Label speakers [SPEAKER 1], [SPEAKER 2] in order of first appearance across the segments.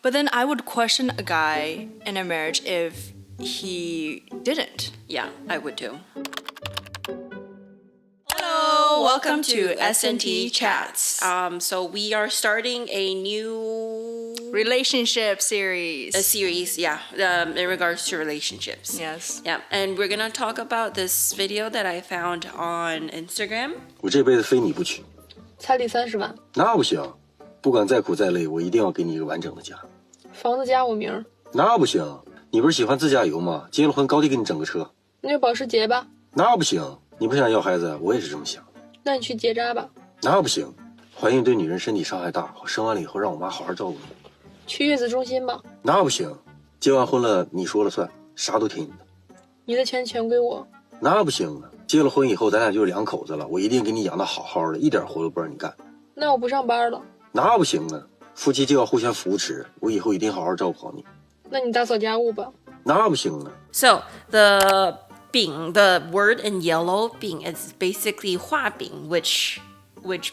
[SPEAKER 1] But then I would question a guy in a marriage if he didn't.
[SPEAKER 2] Yeah, I would too.
[SPEAKER 1] Hello, welcome to S&T Chats.
[SPEAKER 2] So we are starting a new
[SPEAKER 1] Relationship series.
[SPEAKER 2] series, in regards to relationships.
[SPEAKER 1] Yes.
[SPEAKER 2] Yeah, and we're gonna talk about this video that I found on Instagram.
[SPEAKER 3] 我这辈子非你不娶，
[SPEAKER 4] 彩礼30万，
[SPEAKER 3] 那不行，不管再苦再累，我一定要给你一个完整的家。
[SPEAKER 4] 房子加我名儿，
[SPEAKER 3] 那不行，你不是喜欢自驾游吗？结了婚高低给你整个车。
[SPEAKER 4] 那就保时捷吧。
[SPEAKER 3] 那不行，你不想要孩子，我也是这么想。
[SPEAKER 4] 那你去结扎吧。
[SPEAKER 3] 那不行，怀孕对女人身体伤害大，生完了以后让我妈好好照顾你。
[SPEAKER 4] 去月子中心吧。
[SPEAKER 3] 那不行，结完婚了你说了算，啥都听你的。
[SPEAKER 4] 你的钱全归我。
[SPEAKER 3] 那不行啊，结了婚以后咱俩就是两口子了，我一定给你养得好好的，一点活都不让你干。
[SPEAKER 4] 那我不上班了。
[SPEAKER 3] 那不行啊，夫妻就要互相扶持，我以后一定好好照顾好你。
[SPEAKER 4] 那你打扫家务吧。
[SPEAKER 3] 那不行啊。
[SPEAKER 2] So the 饼, the word in yellow 饼 is basically 画饼, which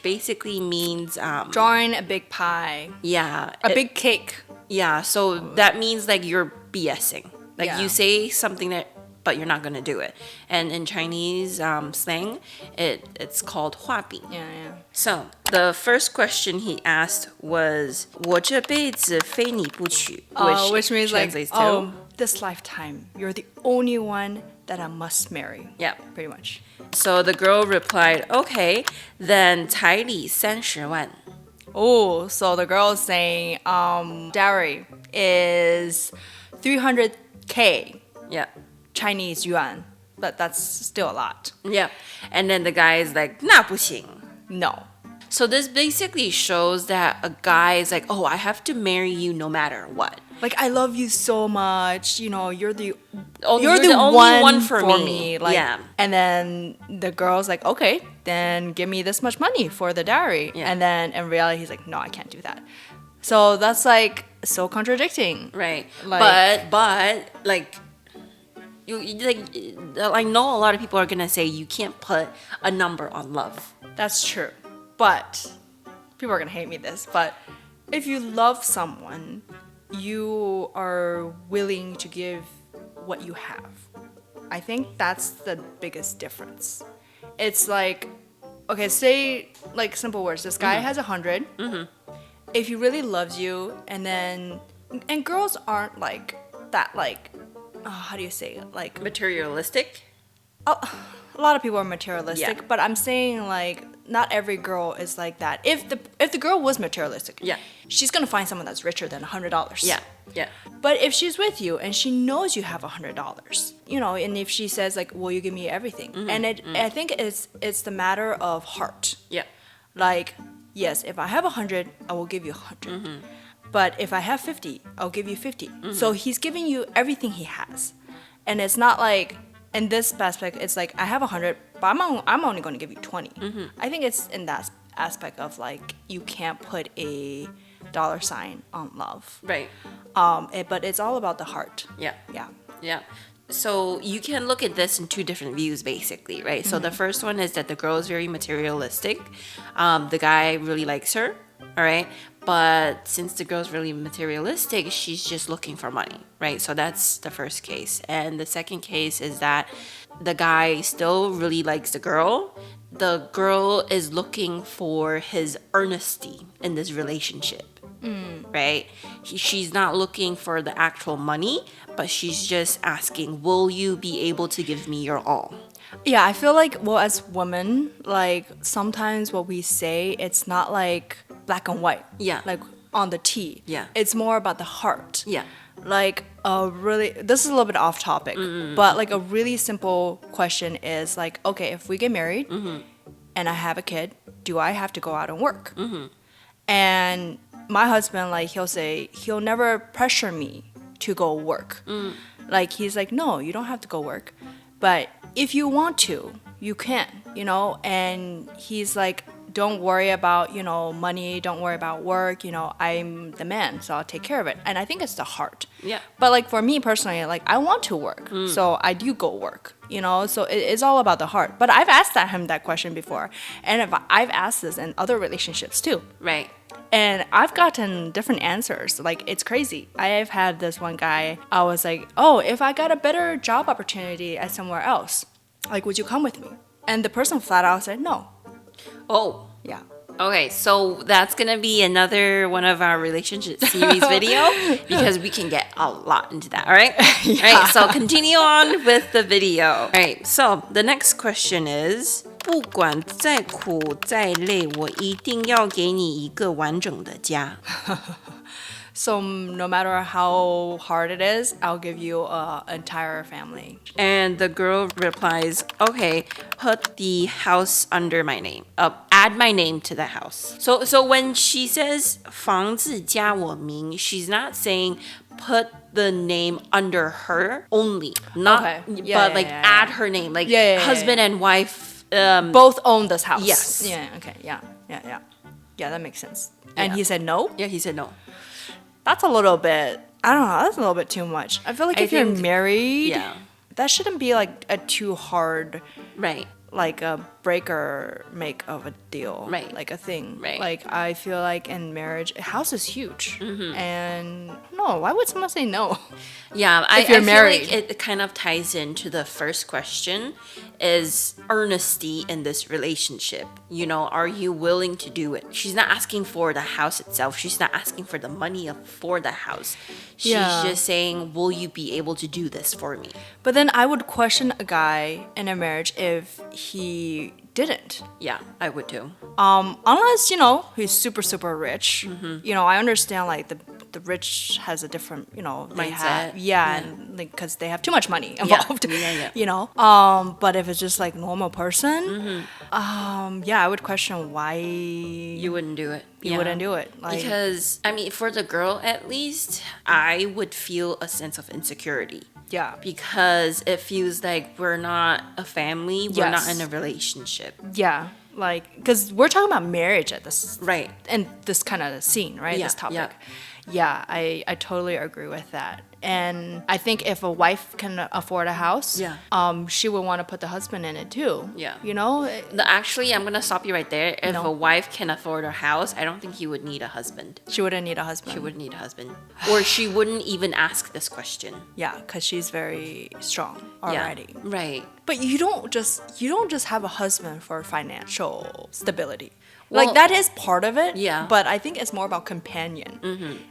[SPEAKER 2] basically means
[SPEAKER 1] Drawing a big pie.
[SPEAKER 2] a
[SPEAKER 1] Big cake.
[SPEAKER 2] Yeah, so that means like you're BSing. Like
[SPEAKER 1] Yeah.
[SPEAKER 2] you say something that but you're not going to do it. And in Chinese slang, it's called 画饼.
[SPEAKER 1] Yeah.
[SPEAKER 2] So the first question he asked was 我这辈子非你不娶,
[SPEAKER 1] Which means like,
[SPEAKER 2] translates to
[SPEAKER 1] this lifetime, you're the only one that I must marry.
[SPEAKER 2] Yeah.
[SPEAKER 1] Pretty much.
[SPEAKER 2] So the girl replied, okay, then 彩礼30万.
[SPEAKER 1] Oh, so the girl is saying dowry is 300K
[SPEAKER 2] Yeah.
[SPEAKER 1] Chinese yuan, but that's still a lot.
[SPEAKER 2] Yeah. And then the guy is like, 那不行.
[SPEAKER 1] No.
[SPEAKER 2] So this basically shows that a guy is like, oh, I have to marry you no matter what.
[SPEAKER 1] Like, I love you so much, you know, you're the
[SPEAKER 2] Oh,
[SPEAKER 1] you're the
[SPEAKER 2] only one
[SPEAKER 1] for me. Like,
[SPEAKER 2] yeah.
[SPEAKER 1] And then the girl's like, okay, then give me this much money for the dowry.
[SPEAKER 2] Yeah.
[SPEAKER 1] And then in reality, he's like, no, I can't do that. So that's like so contradicting.
[SPEAKER 2] Right.
[SPEAKER 1] Like-
[SPEAKER 2] but like you like I know a lot of people are gonna say you can't put a number on love.
[SPEAKER 1] That's true. But people are going to hate me this, but if you love someone, you are willing to give what you have. I think that's the biggest difference. It's like, okay, say like simple words. This guy has 100. If he really loves you, and girls aren't like that, like, how do you say it? Like,
[SPEAKER 2] Materialistic?
[SPEAKER 1] a lot of people are materialistic,
[SPEAKER 2] Yeah.
[SPEAKER 1] but I'm saying like not every girl is like that. If the girl was materialistic,
[SPEAKER 2] Yeah.
[SPEAKER 1] she's gonna find someone that's richer than $100.
[SPEAKER 2] Yeah. Yeah.
[SPEAKER 1] But if she's with you and she knows you have $100, you know, and if she says like, "Will you give me everything?" And I think it's the matter of heart.
[SPEAKER 2] Yeah.
[SPEAKER 1] Like, yes, if I have 100, I will give you 100. But if I have 50, I'll give you 50. So he's giving you everything he has, and it's not like. In this aspect, it's like I have 100, but I'm only going to give you 20. I think it's in that aspect of like you can't put a dollar sign on love.
[SPEAKER 2] Right.
[SPEAKER 1] But it's all about the heart.
[SPEAKER 2] Yeah.
[SPEAKER 1] Yeah.
[SPEAKER 2] Yeah. So you can look at this in two different views, basically, right? So the first one is that the girl is very materialistic. The guy really likes her, all right? But since the girl's really materialistic, she's just looking for money, right? So that's the first case. And the second case is that the guy still really likes the girl. The girl is looking for his earnesty in this relationship. Right? She's not looking for the actual money, but she's just asking, will you be able to give me your all?
[SPEAKER 1] Yeah, I feel like, well, as women, like sometimes what we say, it's not like black and white.
[SPEAKER 2] Yeah.
[SPEAKER 1] Like on the T.
[SPEAKER 2] Yeah.
[SPEAKER 1] It's more about the heart.
[SPEAKER 2] Yeah.
[SPEAKER 1] Like this is a little bit off topic, but like a really simple question is like, okay, if we get married and I have a kid, do I have to go out and work? And my husband, like, he'll never pressure me to go work. Like, he's like, no, you don't have to go work. But if you want to, you can, you know? And he's like, don't worry about, money, don't worry about work, I'm the man, so I'll take care of it. And I think it's the heart.
[SPEAKER 2] Yeah.
[SPEAKER 1] But like for me personally, like I want to work, so I do go work, so it's all about the heart. But I've asked him that question before, and I've asked this in other relationships too.
[SPEAKER 2] Right.
[SPEAKER 1] And I've gotten different answers. Like, it's crazy. I've had this one guy, I was like, oh, if I got a better job opportunity at somewhere else, like, would you come with me? And the person flat out said no.
[SPEAKER 2] Oh.
[SPEAKER 1] Yeah.
[SPEAKER 2] Okay, so that's gonna be another one of our relationship series video because we can get a lot into that, all right?
[SPEAKER 1] Yeah.
[SPEAKER 2] All right, so continue on with the video. All right, so the next question is 不管再苦再累，我一定要给你一个完整的家。
[SPEAKER 1] So no matter how hard it is, I'll give you an entire family.
[SPEAKER 2] And the girl replies, okay, put the house under my name. Add my name to the house. So when she says 房子加我名, she's not saying put the name under her only. Not,
[SPEAKER 1] Okay.
[SPEAKER 2] but
[SPEAKER 1] Yeah,
[SPEAKER 2] like
[SPEAKER 1] yeah.
[SPEAKER 2] add her name. Like
[SPEAKER 1] Yeah,
[SPEAKER 2] husband and wife.
[SPEAKER 1] Both own this house.
[SPEAKER 2] Yes.
[SPEAKER 1] Yeah, okay, yeah. Yeah, that makes sense. And
[SPEAKER 2] Yeah.
[SPEAKER 1] he said no?
[SPEAKER 2] Yeah, he said no.
[SPEAKER 1] That's a little bit, I don't know, that's a little bit too much. I feel like if you're
[SPEAKER 2] think-
[SPEAKER 1] married,
[SPEAKER 2] Yeah.
[SPEAKER 1] that shouldn't be like a too hard,
[SPEAKER 2] Right.
[SPEAKER 1] like a break or make of a deal.
[SPEAKER 2] Right.
[SPEAKER 1] Like a thing.
[SPEAKER 2] Right.
[SPEAKER 1] Like I feel like in marriage, a house is huge. And no, why would someone say no?
[SPEAKER 2] Yeah,
[SPEAKER 1] If you're
[SPEAKER 2] I
[SPEAKER 1] married.
[SPEAKER 2] feel like it kind of ties into the first question is earnesty in this relationship. Are you willing to do it? She's not asking for the house itself. She's not asking for the money for the house. She's
[SPEAKER 1] Yeah.
[SPEAKER 2] just saying, will you be able to do this for me?
[SPEAKER 1] But then I would question a guy in a marriage if he didn't.
[SPEAKER 2] Yeah, I would too.
[SPEAKER 1] Unless, he's super, super rich. I understand like the rich has a different, they
[SPEAKER 2] Mindset.
[SPEAKER 1] have,
[SPEAKER 2] Yeah.
[SPEAKER 1] and like because they have too much money involved.
[SPEAKER 2] Yeah.
[SPEAKER 1] But if it's just like normal person, I would question why
[SPEAKER 2] You wouldn't do it.
[SPEAKER 1] you wouldn't do it. Like,
[SPEAKER 2] Because, I mean, for the girl at least, I would feel a sense of insecurity.
[SPEAKER 1] yeah,
[SPEAKER 2] Because it feels like we're not a family, we're not
[SPEAKER 1] Yes.
[SPEAKER 2] in a relationship.
[SPEAKER 1] yeah, like because we're talking about marriage at this
[SPEAKER 2] Right.
[SPEAKER 1] and this kind of scene, right?
[SPEAKER 2] Yeah,
[SPEAKER 1] This topic.
[SPEAKER 2] yeah.
[SPEAKER 1] Yeah, I totally agree with that. And I think if a wife can afford a house,
[SPEAKER 2] Yeah.
[SPEAKER 1] she would want to put the husband in it too.
[SPEAKER 2] Yeah. Actually, I'm gonna stop you right there. If
[SPEAKER 1] No.
[SPEAKER 2] a wife can afford a house, I don't think he would need a husband.
[SPEAKER 1] She wouldn't need a husband.
[SPEAKER 2] She would need a husband, or she wouldn't even ask this question.
[SPEAKER 1] Yeah, because she's very strong already.
[SPEAKER 2] Yeah. Right.
[SPEAKER 1] But you don't just have a husband for financial stability.
[SPEAKER 2] Well,
[SPEAKER 1] like that is part of it.
[SPEAKER 2] Yeah.
[SPEAKER 1] But I think it's more about companion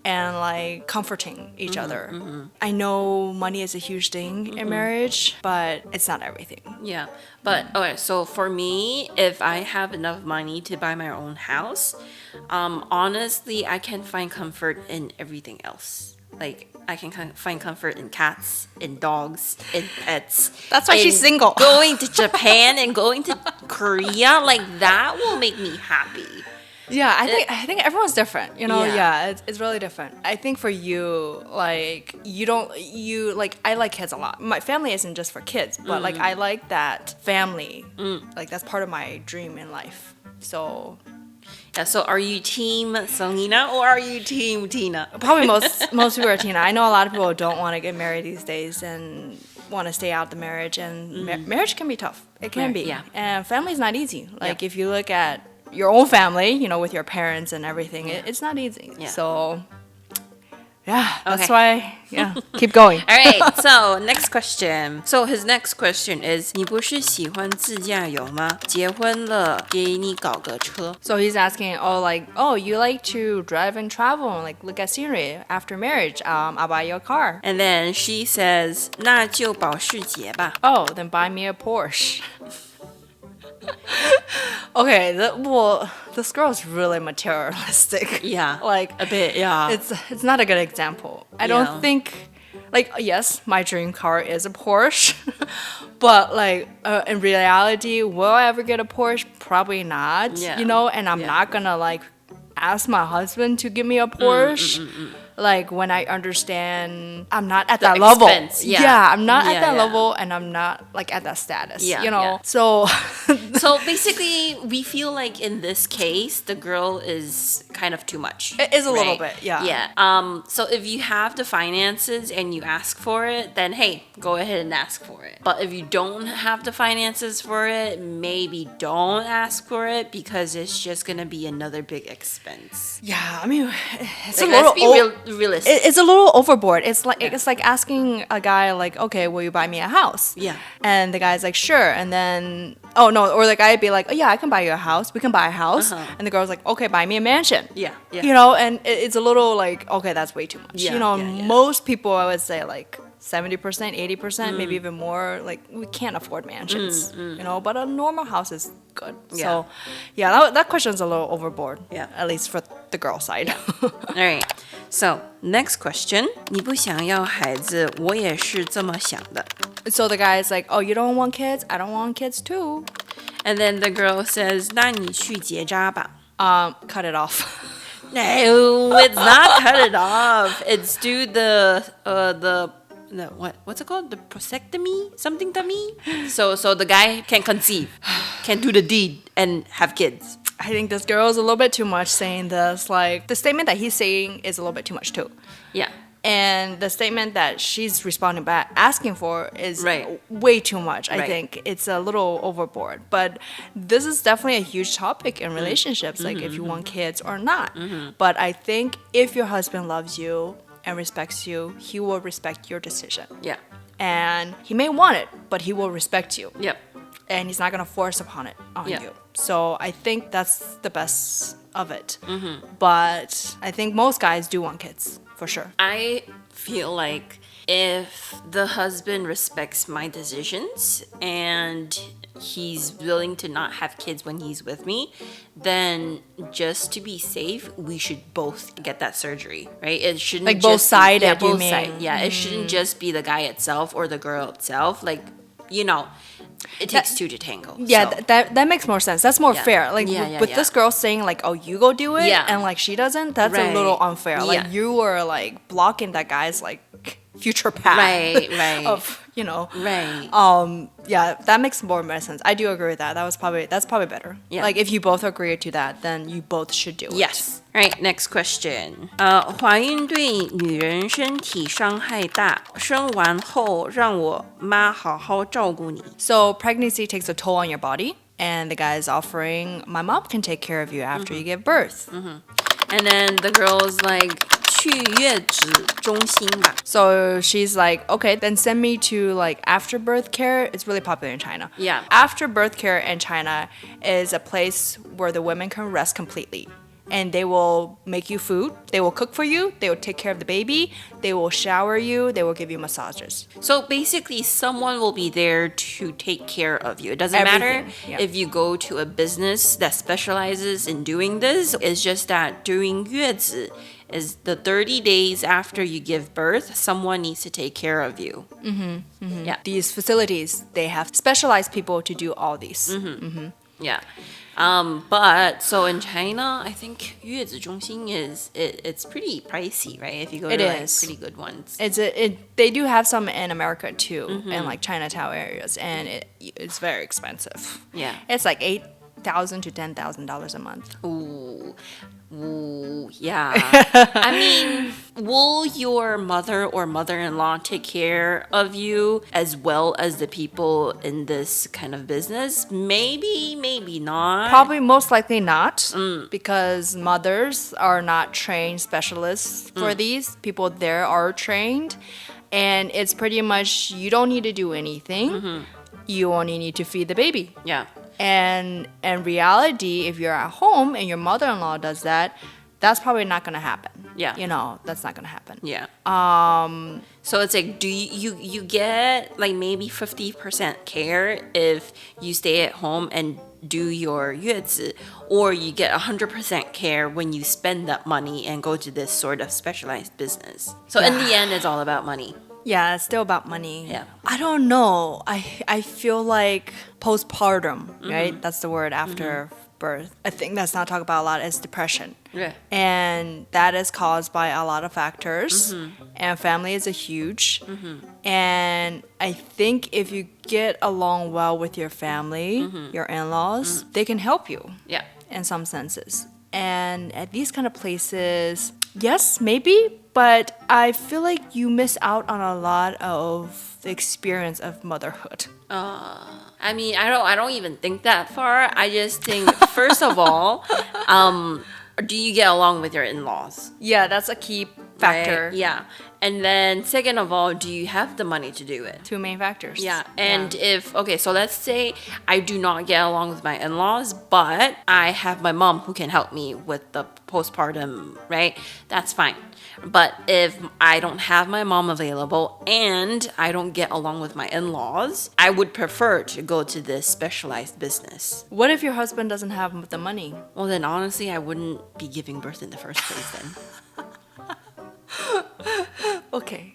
[SPEAKER 1] and like comforting each other. I know money is a huge thing in marriage, but it's not everything.
[SPEAKER 2] Yeah. But okay, so for me, if I have enough money to buy my own house, honestly, I can find comfort in everything else. Like I can find comfort in cats, in dogs, in pets.
[SPEAKER 1] That's why she's
[SPEAKER 2] in
[SPEAKER 1] single.
[SPEAKER 2] Going to Japan and going to Korea, like that will make me happy.
[SPEAKER 1] Yeah, I think everyone's different.
[SPEAKER 2] Yeah.
[SPEAKER 1] Yeah, it's really different. I think for you, like I like kids a lot. My family isn't just for kids, but like I like that family. Like that's part of my dream in life. So
[SPEAKER 2] Yeah, so are you team Selena or are you team Tina?
[SPEAKER 1] probably most people are Tina. I know a lot of people don't want to get married these days and want to stay out the marriage, and marriage can be tough. It can be.
[SPEAKER 2] Yeah.
[SPEAKER 1] And family's not easy. Like
[SPEAKER 2] Yeah.
[SPEAKER 1] if you look at your own family, with your parents and everything, it's not easy.
[SPEAKER 2] Yeah.
[SPEAKER 1] So yeah, that's
[SPEAKER 2] Okay.
[SPEAKER 1] why keep going.
[SPEAKER 2] All right, so next question. So his next question is 你不是喜欢自驾游吗？结婚了给你搞个车。
[SPEAKER 1] So he's asking, you like to drive and travel and like look at scenery after marriage. I'll buy you a car.
[SPEAKER 2] And then she says 那就保时捷吧。
[SPEAKER 1] Oh, then buy me a Porsche. Okay, this girl is really materialistic.
[SPEAKER 2] Yeah,
[SPEAKER 1] Like
[SPEAKER 2] a bit, yeah.
[SPEAKER 1] it's not a good example. I
[SPEAKER 2] Yeah.
[SPEAKER 1] don't think, like, yes, my dream car is a Porsche, but like in reality, will I ever get a Porsche? Probably not.
[SPEAKER 2] Yeah.
[SPEAKER 1] And I'm not gonna like ask my husband to give me a Porsche. Like when I understand I'm not at
[SPEAKER 2] The
[SPEAKER 1] that level.
[SPEAKER 2] expense, yeah.
[SPEAKER 1] I'm not at
[SPEAKER 2] Yeah,
[SPEAKER 1] that
[SPEAKER 2] yeah.
[SPEAKER 1] level and I'm not like at that status.
[SPEAKER 2] Yeah,
[SPEAKER 1] you know?
[SPEAKER 2] yeah.
[SPEAKER 1] So
[SPEAKER 2] So basically, we feel like in this case, the girl is kind of too much.
[SPEAKER 1] It is a little
[SPEAKER 2] right?
[SPEAKER 1] bit, yeah.
[SPEAKER 2] Yeah. So if you have the finances and you ask for it, then hey, go ahead and ask for it. But if you don't have the finances for it, maybe don't ask for it because it's just gonna be another big expense.
[SPEAKER 1] yeah, I mean it's
[SPEAKER 2] Like,
[SPEAKER 1] a little
[SPEAKER 2] let's be realistic.
[SPEAKER 1] it's a little overboard. It's like asking a guy like, okay, will you buy me a house?
[SPEAKER 2] Yeah.
[SPEAKER 1] And the guy's like, sure. And then or the guy'd be like, oh yeah, I can buy you a house. We can buy a house. And the girl's like, okay, buy me a mansion.
[SPEAKER 2] Yeah, yeah.
[SPEAKER 1] You know, and it's a little like, okay, that's way too much.
[SPEAKER 2] Yeah,
[SPEAKER 1] you know,
[SPEAKER 2] yeah, yeah.
[SPEAKER 1] most people I would say like 70%, 80%, maybe even more, like we can't afford mansions. You know, but a normal house is good.
[SPEAKER 2] Yeah.
[SPEAKER 1] So yeah, that question's a little overboard.
[SPEAKER 2] Yeah.
[SPEAKER 1] At least for the girl side.
[SPEAKER 2] All right. So next question，你不想要孩子，我也是这么想的。
[SPEAKER 1] So the guy's like, oh, you don't want kids? I don't want kids too.
[SPEAKER 2] And then the girl says，那你去结扎吧。
[SPEAKER 1] Cut it off.
[SPEAKER 2] No, it's not cut it off. It's do the what's it called? The vasectomy? Something to me? So the guy can conceive, can do the deed and have kids.
[SPEAKER 1] I think this girl is a little bit too much saying this. Like, the statement that he's saying is a little bit too much too.
[SPEAKER 2] Yeah.
[SPEAKER 1] And the statement that she's responding back, asking for, is
[SPEAKER 2] Right.
[SPEAKER 1] way too much. I
[SPEAKER 2] Right.
[SPEAKER 1] think it's a little overboard. But this is definitely a huge topic in relationships, like if you want kids or not. But I think if your husband loves you and respects you, he will respect your decision.
[SPEAKER 2] Yeah.
[SPEAKER 1] And he may want it, but he will respect you.
[SPEAKER 2] Yep.
[SPEAKER 1] And he's not gonna force upon it on
[SPEAKER 2] Yeah.
[SPEAKER 1] you. So I think that's the best of it. But I think most guys do want kids for sure.
[SPEAKER 2] I feel like if the husband respects my decisions and he's willing to not have kids when he's with me, then just to be safe, we should both get that surgery, right? It shouldn't
[SPEAKER 1] Like
[SPEAKER 2] just
[SPEAKER 1] both-sided,
[SPEAKER 2] yeah,
[SPEAKER 1] you
[SPEAKER 2] both
[SPEAKER 1] mean?
[SPEAKER 2] side. Yeah, it shouldn't just be the guy itself or the girl itself. Like, you know, it takes two to tango.
[SPEAKER 1] Yeah,
[SPEAKER 2] so.
[SPEAKER 1] that makes more sense. That's more
[SPEAKER 2] Yeah.
[SPEAKER 1] fair. Like
[SPEAKER 2] Yeah, yeah,
[SPEAKER 1] with
[SPEAKER 2] yeah.
[SPEAKER 1] this girl saying like, "Oh, you go do it,"
[SPEAKER 2] Yeah.
[SPEAKER 1] and like she doesn't. That's
[SPEAKER 2] Right.
[SPEAKER 1] a little unfair. Like
[SPEAKER 2] Yeah.
[SPEAKER 1] you were like blocking that guy's like future path.
[SPEAKER 2] Right, right.
[SPEAKER 1] Of you know.
[SPEAKER 2] Right.
[SPEAKER 1] Yeah, that makes more sense. I do agree with that. That's probably better.
[SPEAKER 2] Yeah.
[SPEAKER 1] Like if you both agree to that, then you both should do it.
[SPEAKER 2] Yes. Right, next question. 怀孕对女人身体伤害大，生完后让我妈好好照顾你。
[SPEAKER 1] So pregnancy takes a toll on your body, and the guy is offering, my mom can take care of you after you give birth.
[SPEAKER 2] And then the girl's like, 去月子中心吧。
[SPEAKER 1] So she's like, okay, then send me to like afterbirth care. It's really popular in China.
[SPEAKER 2] Yeah.
[SPEAKER 1] Afterbirth care in China is a place where the women can rest completely. And they will make you food. They will cook for you. They will take care of the baby. They will shower you. They will give you massages.
[SPEAKER 2] So basically, someone will be there to take care of you. It doesn't matter
[SPEAKER 1] Everything, yeah.
[SPEAKER 2] if you go to a business that specializes in doing this. It's just that during 月子 is the 30 days after you give birth, someone needs to take care of you. Yeah.
[SPEAKER 1] These facilities, they have specialized people to do all these.
[SPEAKER 2] Yeah. But so in China, I think 月子中心 it's pretty pricey, right? If you go
[SPEAKER 1] It
[SPEAKER 2] to like
[SPEAKER 1] is.
[SPEAKER 2] pretty good ones.
[SPEAKER 1] They do have some in America too, in like Chinatown areas, and it's very expensive.
[SPEAKER 2] Yeah.
[SPEAKER 1] It's like $8,000 to $10,000 a month.
[SPEAKER 2] Ooh, yeah. I mean, will your mother or mother-in-law take care of you as well as the people in this kind of business? Maybe, maybe not.
[SPEAKER 1] Probably most likely not, because mothers are not trained specialists for these. People there are trained, and it's pretty much you don't need to do anything. You only need to feed the baby.
[SPEAKER 2] Yeah.
[SPEAKER 1] And in reality, if you're at home and your mother-in-law does that, that's probably not gonna happen.
[SPEAKER 2] Yeah.
[SPEAKER 1] You know, that's not gonna happen.
[SPEAKER 2] Yeah. So it's like, do you get like maybe 50% care if you stay at home and do your 月子, or you get 100% care when you spend that money and go to this sort of specialized business. So in the end, it's all about money.
[SPEAKER 1] Yeah, it's still about money.
[SPEAKER 2] Yeah.
[SPEAKER 1] I don't know. I feel like postpartum, right? That's the word after childbirth, a thing that's not talked about a lot is depression.
[SPEAKER 2] Yeah.
[SPEAKER 1] And that is caused by a lot of factors. And family is a huge. And I think if you get along well with your family, your in-laws, they can help you
[SPEAKER 2] Yeah.
[SPEAKER 1] in some senses. And at these kind of places, yes, maybe, but I feel like you miss out on a lot of the experience of motherhood.
[SPEAKER 2] I mean, I don't even think that far. I just think, first of all, do you get along with your in-laws?
[SPEAKER 1] Yeah, that's a key factor.
[SPEAKER 2] Right? Yeah. And then second of all, do you have the money to do it?
[SPEAKER 1] Two main factors.
[SPEAKER 2] Yeah. And if, okay, so let's say I do not get along with my in-laws, but I have my mom who can help me with the postpartum, right? That's fine. But if I don't have my mom available and I don't get along with my in-laws, I would prefer to go to this specialized business.
[SPEAKER 1] What if your husband doesn't have the money?
[SPEAKER 2] Well, then honestly, I wouldn't be giving birth in the first place then.
[SPEAKER 1] Okay.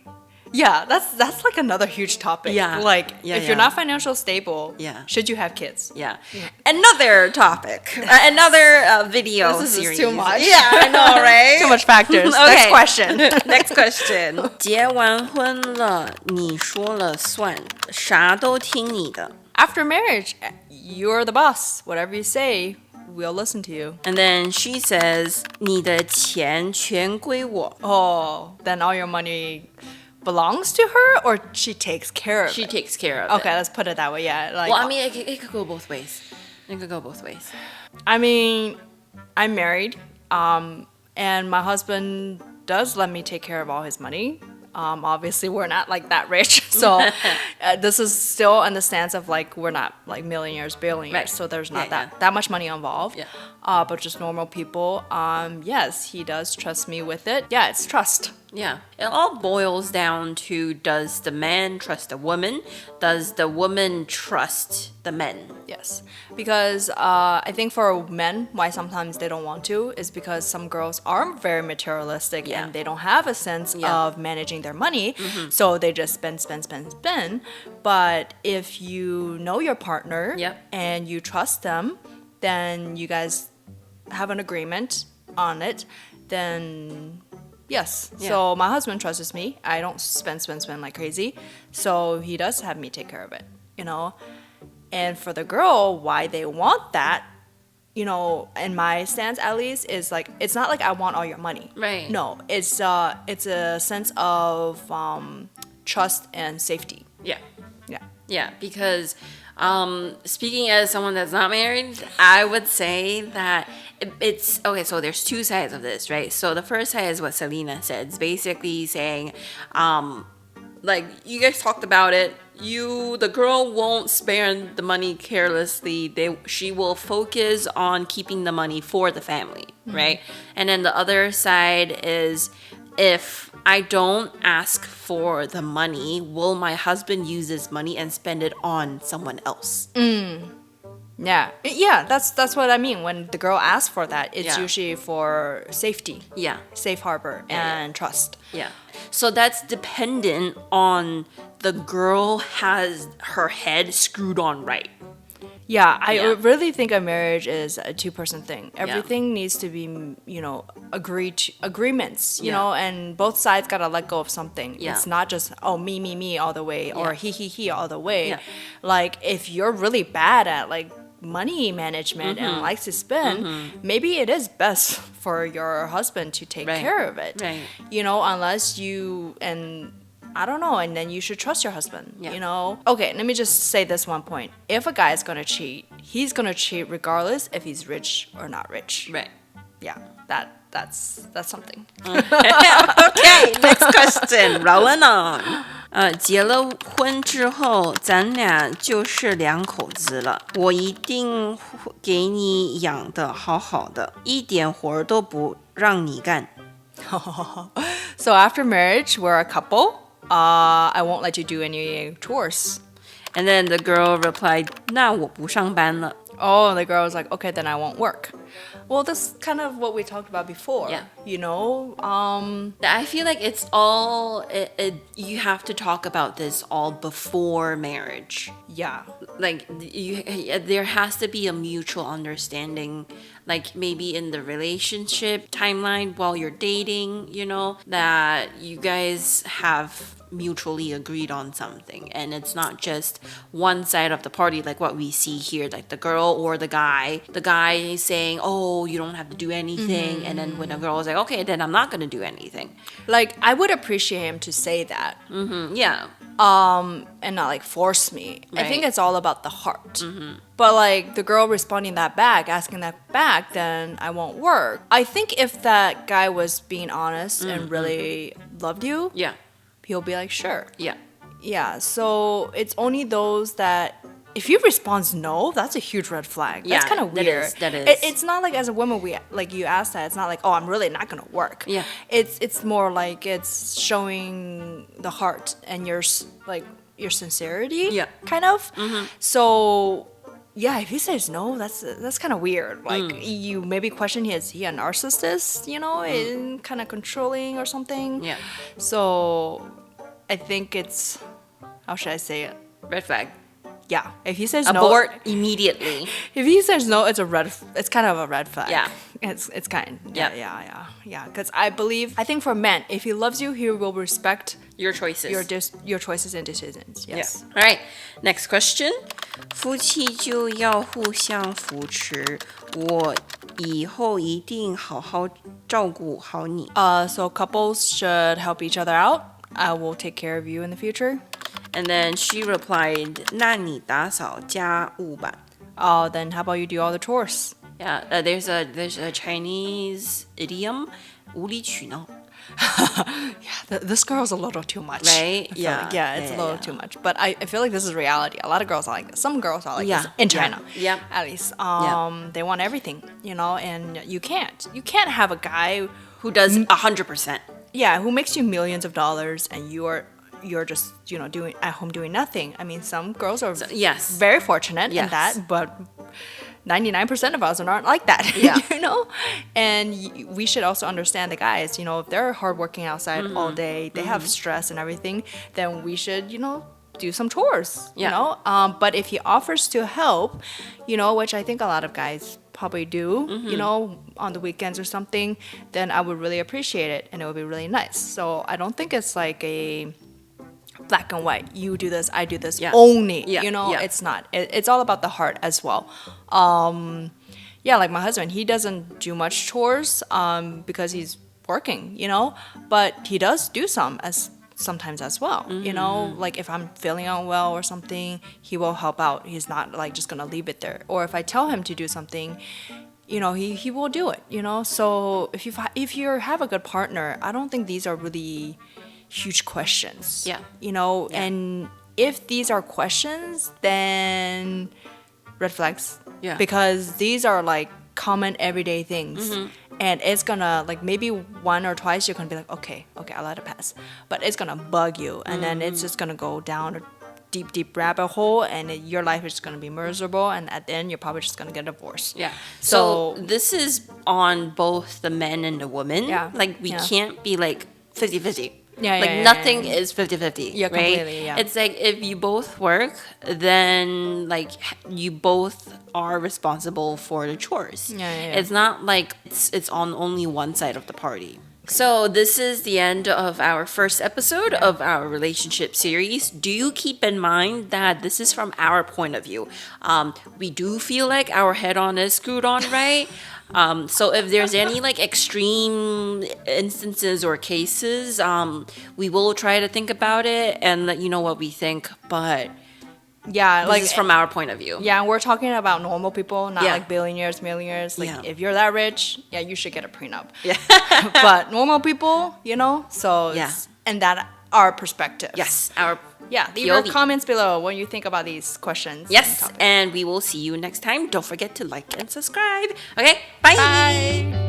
[SPEAKER 1] Yeah, that's like another huge topic.
[SPEAKER 2] Yeah.
[SPEAKER 1] Like,
[SPEAKER 2] Yeah,
[SPEAKER 1] if
[SPEAKER 2] yeah.
[SPEAKER 1] you're not financially stable,
[SPEAKER 2] Yeah.
[SPEAKER 1] should you have kids?
[SPEAKER 2] Yeah. Another topic. Another video
[SPEAKER 1] This is
[SPEAKER 2] series.
[SPEAKER 1] too much.
[SPEAKER 2] Yeah, I know, right?
[SPEAKER 1] Too much factors.
[SPEAKER 2] Okay.
[SPEAKER 1] Next question.
[SPEAKER 2] Next question. 结完婚了，你说了算，啥都听你的。
[SPEAKER 1] After marriage, you're the boss. Whatever you say, we'll listen to you.
[SPEAKER 2] And then she says, 你的钱全归我。
[SPEAKER 1] Oh, then all your money belongs to her, or she takes care of
[SPEAKER 2] She
[SPEAKER 1] it?
[SPEAKER 2] takes care of
[SPEAKER 1] Okay,
[SPEAKER 2] it.
[SPEAKER 1] let's put it that way. Yeah. Like,
[SPEAKER 2] Well, I mean, it could go both ways. It could go both ways.
[SPEAKER 1] I mean, I'm married, and my husband does let me take care of all his money. Obviously, we're not like that rich, so this is still in the stance of like we're not like millionaires, billionaires,
[SPEAKER 2] Right.
[SPEAKER 1] so there's not
[SPEAKER 2] Yeah,
[SPEAKER 1] that much money involved.
[SPEAKER 2] Yeah.
[SPEAKER 1] But just normal people, yes, he does trust me with it. Yeah, it's trust.
[SPEAKER 2] Yeah. It all boils down to, does the man trust the woman? Does the woman trust the men?
[SPEAKER 1] Yes, because I think for men, why sometimes they don't want to is because some girls are very materialistic
[SPEAKER 2] Yeah.
[SPEAKER 1] and they don't have a sense
[SPEAKER 2] Yeah.
[SPEAKER 1] of managing their money, so they just spend. But if you know your partner
[SPEAKER 2] Yep.
[SPEAKER 1] and you trust them, then you guys have an agreement on it, then yes.
[SPEAKER 2] Yeah.
[SPEAKER 1] So my husband trusts me. I don't spend like crazy. So he does have me take care of it, you know? And for the girl, why they want that, you know, in my stance at least, is like, it's not like I want all your money.
[SPEAKER 2] Right.
[SPEAKER 1] No, it's a sense of trust and safety.
[SPEAKER 2] Yeah.
[SPEAKER 1] Yeah.
[SPEAKER 2] Yeah, because speaking as someone that's not married, I would say that it's okay. So there's two sides of this, right? So the first side is what Selena said. It's basically saying, like you guys talked about it. The girl won't spend the money carelessly. She will focus on keeping the money for the family, right? And then the other side is, if I don't ask for the money, will my husband use this money and spend it on someone else?
[SPEAKER 1] Yeah. Yeah, that's what I mean. When the girl asks for that, it's
[SPEAKER 2] Yeah.
[SPEAKER 1] usually for safety.
[SPEAKER 2] Yeah.
[SPEAKER 1] Safe harbor and trust.
[SPEAKER 2] Yeah. So that's dependent on the girl has her head screwed on right.
[SPEAKER 1] Yeah, I
[SPEAKER 2] Yeah.
[SPEAKER 1] really think a marriage is a two-person thing. Everything needs to be, you know, agreements, you
[SPEAKER 2] Yeah.
[SPEAKER 1] know, and both sides gotta let go of something.
[SPEAKER 2] Yeah.
[SPEAKER 1] It's not just, oh, me all the way, or
[SPEAKER 2] Yeah.
[SPEAKER 1] he all the way.
[SPEAKER 2] Yeah.
[SPEAKER 1] Like, if you're really bad at, like, money management and likes to spend, maybe it is best for your husband to take
[SPEAKER 2] Right.
[SPEAKER 1] care of it.
[SPEAKER 2] Right.
[SPEAKER 1] You know, unless you, and I don't know, and then you should trust your husband,
[SPEAKER 2] Yeah.
[SPEAKER 1] you know? Okay, let me just say this one point. If a guy is gonna cheat, he's gonna cheat regardless if he's rich or not rich.
[SPEAKER 2] Right.
[SPEAKER 1] Yeah, that's something.
[SPEAKER 2] Okay, next question. Rolling on. 结了婚之后，咱俩就是两口子了。我一定会给你养的好好的，一点活儿都不让你干。
[SPEAKER 1] So after marriage, we're a couple. I won't let you do any chores.
[SPEAKER 2] And then the girl replied, 那我不上班了。
[SPEAKER 1] Oh, the girl was like, okay, then I won't work. Well, that's kind of what we talked about before.
[SPEAKER 2] Yeah.
[SPEAKER 1] You know,
[SPEAKER 2] I feel like it's all you have to talk about this all before marriage.
[SPEAKER 1] yeah.
[SPEAKER 2] Like there has to be a mutual understanding, like maybe in the relationship timeline while you're dating, you know, that you guys have mutually agreed on something, and it's not just one side of the party like what we see here, like the girl or the guy is saying, oh, you don't have to do anything, and then when a girl is like, okay, then I'm not gonna do anything.
[SPEAKER 1] Like, I would appreciate him to say that,
[SPEAKER 2] Yeah.
[SPEAKER 1] and not like force me. I think
[SPEAKER 2] Right.
[SPEAKER 1] it's all about the heart. But like the girl responding that back, asking that back, then I won't work. I think if that guy was being honest and really loved you,
[SPEAKER 2] Yeah.
[SPEAKER 1] he'll be like, sure.
[SPEAKER 2] Yeah.
[SPEAKER 1] Yeah, so it's only those that if he responds no, that's a huge red flag. That's
[SPEAKER 2] Yeah,
[SPEAKER 1] kind of
[SPEAKER 2] that
[SPEAKER 1] weird.
[SPEAKER 2] is- that is.
[SPEAKER 1] It's not like as a woman we like you ask that. It's not like, oh, I'm really not gonna work.
[SPEAKER 2] Yeah.
[SPEAKER 1] It's more like it's showing the heart and like your sincerity.
[SPEAKER 2] Yeah.
[SPEAKER 1] Kind of. So yeah, if he says no, that's kind of weird. Like you maybe question, is he a narcissist? You know, and kind of controlling or something.
[SPEAKER 2] Yeah.
[SPEAKER 1] So I think it's, how should I say it?
[SPEAKER 2] Red flag.
[SPEAKER 1] Yeah, if he says
[SPEAKER 2] Abort
[SPEAKER 1] no,
[SPEAKER 2] immediately.
[SPEAKER 1] if he says no, it's kind of a red flag.
[SPEAKER 2] Yeah.
[SPEAKER 1] It's kind.
[SPEAKER 2] Yeah.
[SPEAKER 1] Yeah. Because I think for men, if he loves you, he will respect
[SPEAKER 2] Your choices.
[SPEAKER 1] your choices and decisions. Yes.
[SPEAKER 2] Yeah. All right. Next question. 夫妻就要互相扶持，我以后一定好好照顾好你。
[SPEAKER 1] So couples should help each other out. I will take care of you in the future.
[SPEAKER 2] And then she replied, 那你打扫家务吧。
[SPEAKER 1] Then how about you do all the chores?
[SPEAKER 2] Yeah, there's a Chinese idiom, 无理取闹.
[SPEAKER 1] This girl's a little too much.
[SPEAKER 2] Right?
[SPEAKER 1] I feel
[SPEAKER 2] Yeah.
[SPEAKER 1] like, yeah, it's a little too much. But I feel like this is reality. A lot of girls are like this. Some girls are like
[SPEAKER 2] Yeah.
[SPEAKER 1] this in China.
[SPEAKER 2] Yeah.
[SPEAKER 1] At least.
[SPEAKER 2] Yeah.
[SPEAKER 1] They want everything, you know, and you can't. You can't have a guy,
[SPEAKER 2] Who does 100%.
[SPEAKER 1] yeah, who makes you millions of dollars and you're just, you know, doing at home doing nothing. I mean, some girls are
[SPEAKER 2] Yes.
[SPEAKER 1] very fortunate in
[SPEAKER 2] Yes.
[SPEAKER 1] that, but 99% of us are not like that,
[SPEAKER 2] Yeah.
[SPEAKER 1] you know? And we should also understand the guys, you know, if they're hardworking outside all day, they have stress and everything, then we should, you know, do some chores,
[SPEAKER 2] Yeah.
[SPEAKER 1] you know? But if he offers to help, you know, which I think a lot of guys probably do, you know, on the weekends or something, then I would really appreciate it and it would be really nice. So I don't think it's like a black and white, you do this, I do this,
[SPEAKER 2] Yeah.
[SPEAKER 1] only,
[SPEAKER 2] Yeah,
[SPEAKER 1] you know?
[SPEAKER 2] yeah.
[SPEAKER 1] It's not. It's all about the heart as well. Yeah, like my husband, he doesn't do much chores because he's working, you know? But he does do sometimes as well, you know? Like if I'm feeling unwell or something, he will help out. He's not like just gonna leave it there. Or if I tell him to do something, you know, he will do it, you know? So if you have a good partner, I don't think these are really huge questions.
[SPEAKER 2] Yeah.
[SPEAKER 1] You know, and if these are questions, then red flags.
[SPEAKER 2] Yeah.
[SPEAKER 1] Because these are like common everyday things. And it's gonna, like, maybe one or twice you're gonna be like, okay, I'll let it pass. But it's gonna bug you. And then it's just gonna go down a deep rabbit hole. And your life is gonna be miserable. And at the end, you're probably just gonna get divorced.
[SPEAKER 2] Yeah.
[SPEAKER 1] So-
[SPEAKER 2] So this is on both the men and the women.
[SPEAKER 1] Yeah.
[SPEAKER 2] Like we
[SPEAKER 1] Yeah.
[SPEAKER 2] can't be like 50-50.
[SPEAKER 1] Yeah,
[SPEAKER 2] Like
[SPEAKER 1] yeah,
[SPEAKER 2] nothing
[SPEAKER 1] yeah.
[SPEAKER 2] is 50-50.
[SPEAKER 1] Yeah,
[SPEAKER 2] right?
[SPEAKER 1] completely, yeah.
[SPEAKER 2] It's like if you both work, then like you both are responsible for the chores.
[SPEAKER 1] Yeah, yeah, yeah.
[SPEAKER 2] It's not like it's on only one side of the party. So this is the end of our first episode of our relationship series. Do keep in mind that this is from our point of view. We do feel like our head-on is screwed on, right? So if there's any like extreme instances or cases, we will try to think about it and let you know what we think. But
[SPEAKER 1] Yeah,
[SPEAKER 2] this
[SPEAKER 1] like
[SPEAKER 2] is from our point of view.
[SPEAKER 1] yeah, and we're talking about normal people, not
[SPEAKER 2] Yeah.
[SPEAKER 1] like billionaires, millionaires. Like
[SPEAKER 2] Yeah.
[SPEAKER 1] if you're that rich, yeah, you should get a prenup.
[SPEAKER 2] Yeah.
[SPEAKER 1] But normal people, you know, so
[SPEAKER 2] Yeah.
[SPEAKER 1] and that our perspective.
[SPEAKER 2] Yes, our
[SPEAKER 1] Yeah, leave your
[SPEAKER 2] POV.
[SPEAKER 1] comments below what you think about these questions. and
[SPEAKER 2] Yes,
[SPEAKER 1] topics.
[SPEAKER 2] and we will see you next time. Don't forget to like and subscribe. Okay, bye.
[SPEAKER 1] Bye.